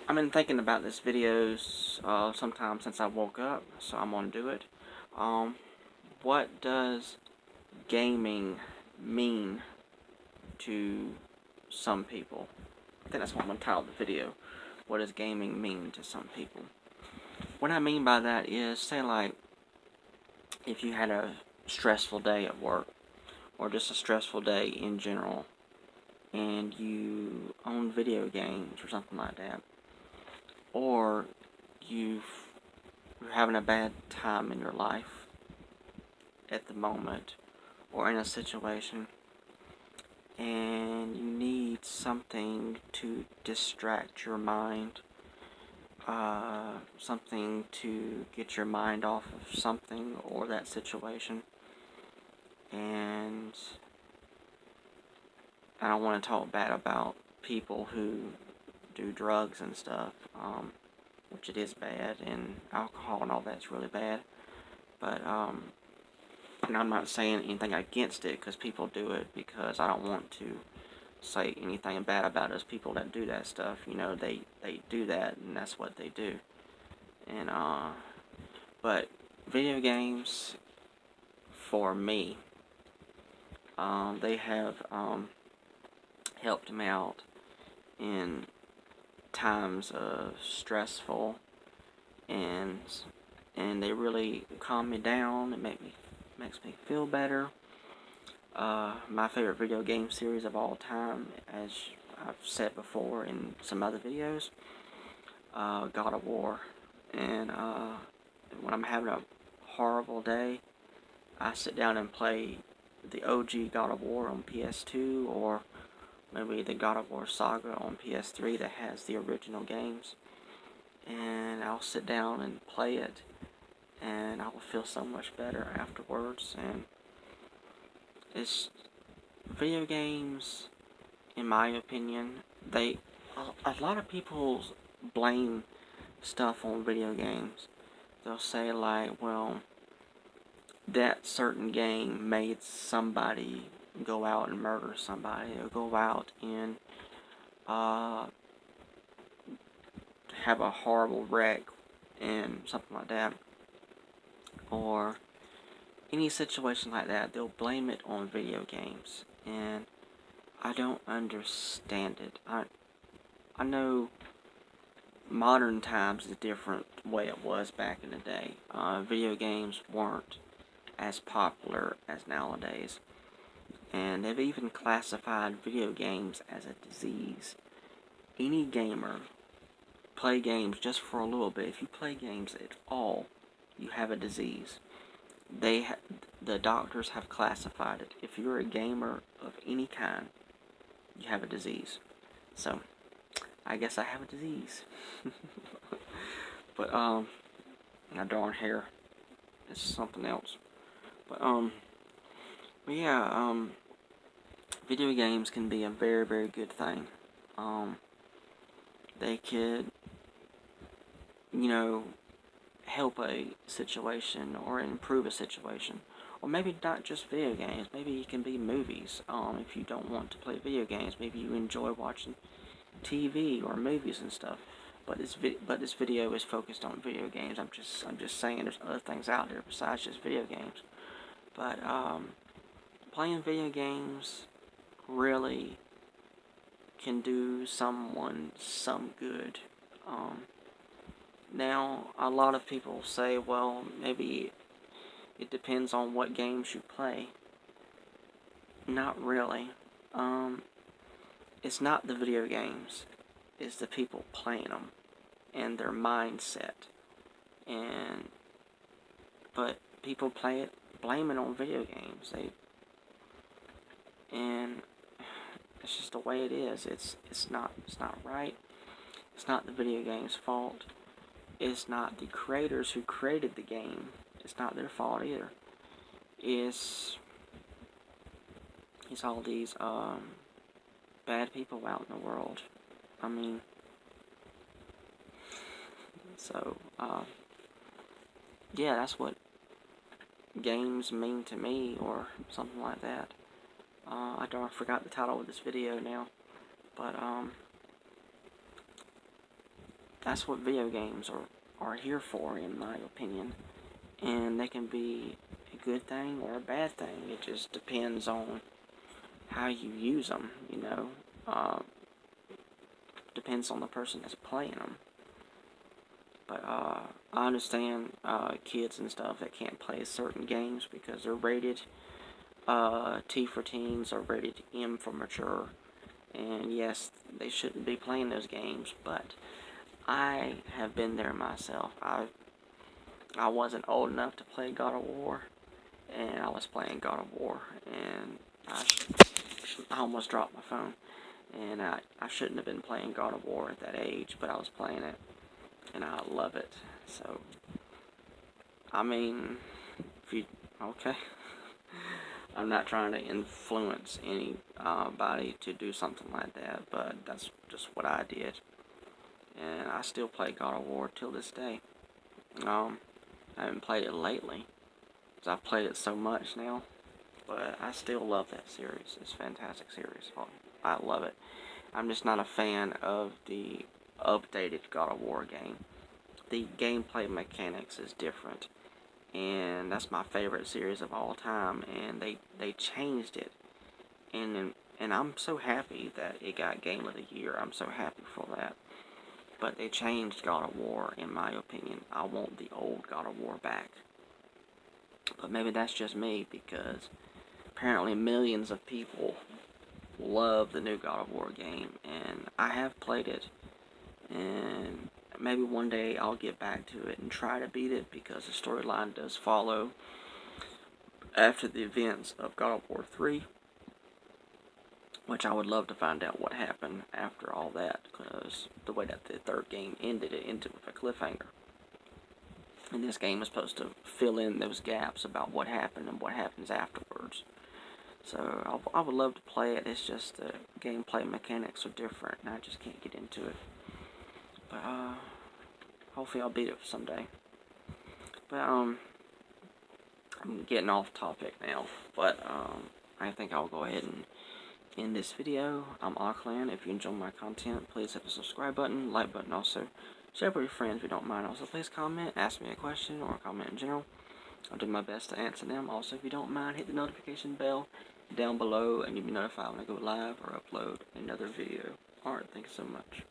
I've been thinking about this videos sometime since I woke up, so I'm gonna do it. Um, what does gaming mean to some people? I think that's what I'm gonna title the video. What does gaming mean to some people? What I mean by that is, say like, if you had a stressful day at work, or just a stressful day in general, and you own video games or something like that, or you're having a bad time in your life at the moment or in a situation and you need something to distract your mind, something to get your mind off of something or that situation. And I don't want to talk bad about people who do drugs and stuff, which it is bad, and alcohol and all that's really bad. But and I'm not saying anything against it because people do it, because I don't want to say anything bad about those people that do that stuff. You know, they do that, and that's what they do. And but video games, for me, they have helped me out in times of stressful, and they really calm me down. It makes me feel better. My favorite video game series of all time, as I've said before in some other videos, God of War. And when I'm having a horrible day, I sit down and play the OG God of War on PS2, or maybe the God of War Saga on PS3 that has the original games. And I'll sit down and play it, and I will feel so much better afterwards. And it's video games, in my opinion, a lot of people blame stuff on video games. They'll say like, well, that certain game made somebody go out and murder somebody, or go out and uh, have a horrible wreck and something like that, or any situation like that. They'll blame it on video games, and I don't understand it. I know modern times is a different way it was back in the day. Video games weren't as popular as nowadays, and they've even classified video games as a disease. Any gamer play games just for a little bit. If you play games at all, you have a disease. The doctors have classified it. If you're a gamer of any kind, you have a disease. So I guess I have a disease. But my darn hair is something else. But yeah, video games can be a very, very good thing. They could, you know, help a situation or improve a situation. Or maybe not just video games, maybe it can be movies. If you don't want to play video games, maybe you enjoy watching TV or movies and stuff. But this video is focused on video games. I'm just saying there's other things out there besides just video games. But playing video games really can do someone some good. Now, a lot of people say, well, maybe it depends on what games you play. Not really. It's not the video games. It's the people playing them and their mindset. But people play it, blame it on video games. And it's just the way it is. It's not right. It's not the video game's fault. It's not the creators who created the game. It's not their fault either. It's all these bad people out in the world. I mean, so yeah, that's what games mean to me, or something like that. I forgot the title of this video now, but that's what video games are here for, in my opinion. And they can be a good thing or a bad thing. It just depends on how you use them, you know. Depends on the person that's playing them. But I understand kids and stuff that can't play certain games because they're rated T for teens or rated M for mature. And yes, they shouldn't be playing those games, but I have been there myself. I wasn't old enough to play God of War, and I was playing God of War, and I almost dropped my phone. And I shouldn't have been playing God of War at that age, but I was playing it, and I love it. So, I mean, if you, okay. I'm not trying to influence anybody to do something like that, but that's just what I did. And I still play God of War till this day. I haven't played it lately, because I've played it so much now. But I still love that series. It's a fantastic series. I love it. I'm just not a fan of the updated God of War game. The gameplay mechanics is different. And that's my favorite series of all time. And they changed it. And I'm so happy that it got Game of the Year. I'm so happy for that. But they changed God of War, in my opinion. I want the old God of War back. But maybe that's just me, because apparently millions of people love the new God of War game, and I have played it, and maybe one day I'll get back to it and try to beat it, because the storyline does follow after the events of God of War 3, which I would love to find out what happened after all that, because the way that the third game ended, it ended with a cliffhanger. And this game is supposed to fill in those gaps about what happened and what happens afterwards. So I would love to play it. It's just the gameplay mechanics are different, and I just can't get into it. But hopefully I'll beat it someday. But I'm getting off topic now. But I think I'll go ahead and end this video. I'm Auckland. If you enjoy my content, please hit the subscribe button, like button also. Share with your friends if you don't mind. Also, please comment, ask me a question, or comment in general. I'll do my best to answer them. Also, if you don't mind, hit the notification bell down below, and you'll be notified when I go live or upload another video. Alright, thank you so much.